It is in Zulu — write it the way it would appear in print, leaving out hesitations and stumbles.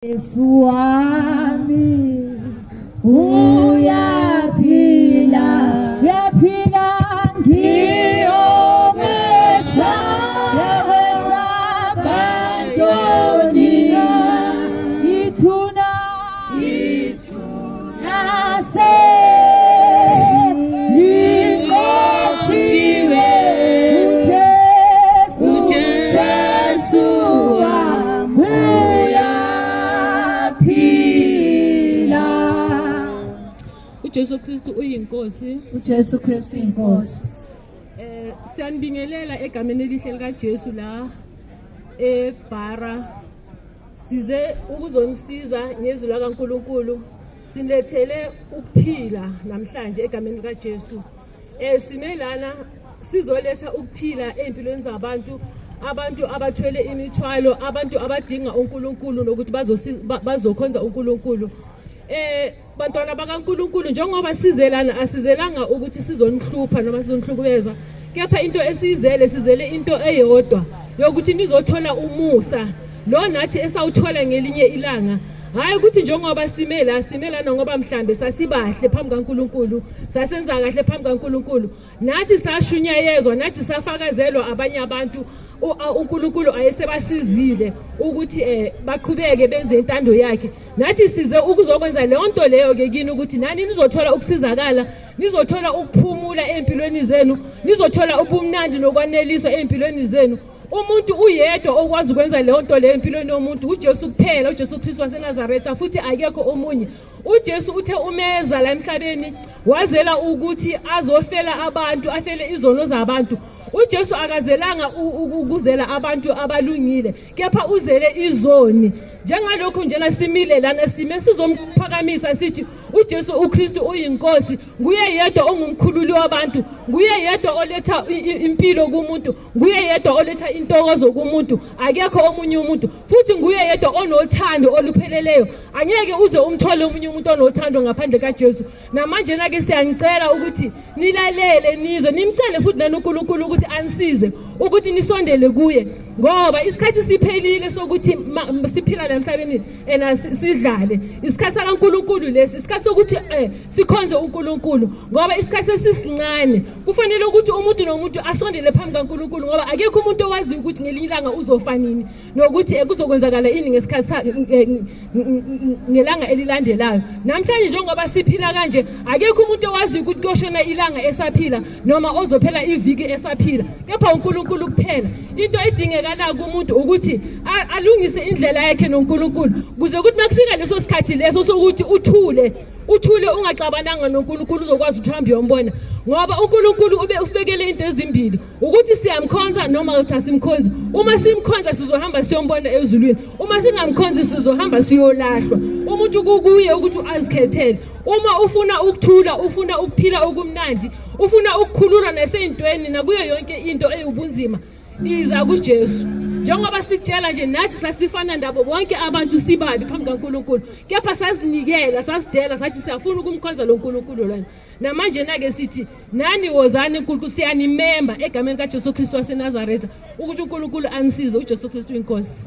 Yesu wami uyaphila, yaphila ngiyomesa, yawesa bantonia, ithuna se lingochiwe, uJesu wami uJesu Kristu uyinkosi. uJesu Kristu inkosi. Siyanibingelela egameni elihle lika Jesu la eBhara. Size ukuzonisiza ngezwi la kaNkuluNkulu. Sinilethele ukuphila namhlanje egameni lika Jesu. Simelana sizoletha ukuphila empilweni zabantu, abantu abathwele imithwalo, abantu abadinga uNkulunkulu nokuthi bazokhonza uNkulunkulu. Bantwana bakaNkulunkulu, njengoba sizelana asizelanga ukuthi sizonihlupha noma sizonihlukumeza, kepha into sizele into eyodwa yokuthi nizothola umusa lo nathi esawuthola ngelinye ilanga. Hayi ukuthi njengoba simelana ngoba mhlambe sasibahle phambi kaNkulunkulu, sasenza kahle phambi kaNkulunkulu, nathi sashunyayezwa, nathi safakazelwa abanye abantu uNkulunkulu ayesebasizile ukuthi baqhubeke benze intando yakhe. Nathi size ukuzokwenza leyo nto leyo ke kini ukuthi nani nizothola ukusizakala, nizothola ukuphumula empilweni zenu, nizothola ubumnandi nokwaneliswa empilweni zenu. Umuntu uyedwa okwazi ukwenza leyo nto leyo empilweni yomuntu uJesu kuphela, uJesu Kristu waseNazaretha, futhi akekho omunye. uJesu uthe umeza la emhlabeni wazela ukuthi azofela abantu, afele izono zabantu. uJesu akazelanga ukuzela abantu abalungile, kepha uzele izoni. Njengalokho njena simile lana sime sizomphakamisa sithi uJesu uKristu uyinkosi, nguye yedwa ongumkhululi wabantu, nguye yedwa oletha impilo kumuntu, nguye yedwa oletha intokozo kumuntu, akekho omunye umuntu, futhi nguye yedwa onothando olupheleleyo. Angeke uze umthole omunye umuntu onothando ngaphandle kaJesu. Namanje ke siyanicela ukuthi nilalele, nizwe, nimcele futhi naNkulunkulu ukuthi anisize ukuthi nisondele kuye, ngoba isikhathi siphelile sokuthi siphila la emhlabeni sidlale. Isikhathi sakaNkulunkulu lesi, isikhathi sokuthi sikhonze uNkulunkulu, ngoba isikhathi esisincane. Kufanele ukuthi umuntu nomuntu asondele phambi kaNkulunkulu, ngoba akekho umuntu owazi ukuthi ngelinye ilanga uzofa nini nokuthi kuzokwenzakala ini ngesikhathi ngelanga elilandelayo. Namhlanje njengoba siphila kanje, akekho umuntu owazi ukuthi kuyoshona ilanga esaphila noma ozophela iviki esaphila, kepha uNkulunkulu kuphela. Into edingekala kumuntu ukuthi alungise indlela yakhe noNkulunkulu, kuze ukuthi makufika leso sikhathi leso sokuthi uthule ungaxabananga noNkulunkulu, uzokwazi ukuhamba uyombona. Ngoba uNkulunkulu usibekele into ezimbili, ukuthi siyamkhonza noma ukuthi asimkhonzi. Uma simkhonza sizohamba siyombona ezulwini, uma singamkhonzi sizohamba siyolahlwa. Umuntu kukuye ukuthi azikhethele. Uma ufuna ukuthula, ufuna ukuphila okumnandi, ufuna ukukhulula naseyintweni nakuyo yonke into eyubunzima, iza kuJesu. Njengoba sikutshela nje, nathi sasifana ndabo bonke abantu, sibabi phambi kaNkulunkulu, kepha sazinikela, sasidela, sathi siyafuna ukumkhonza lo Nkulunkulu lona. Namanje ke sithi nani wozani uNkulunkulu, siyanimemba egameni kaJesu Kristu waseNazaretha ukuthi uNkulunkulu anisize. uJesu Kristu inkosi.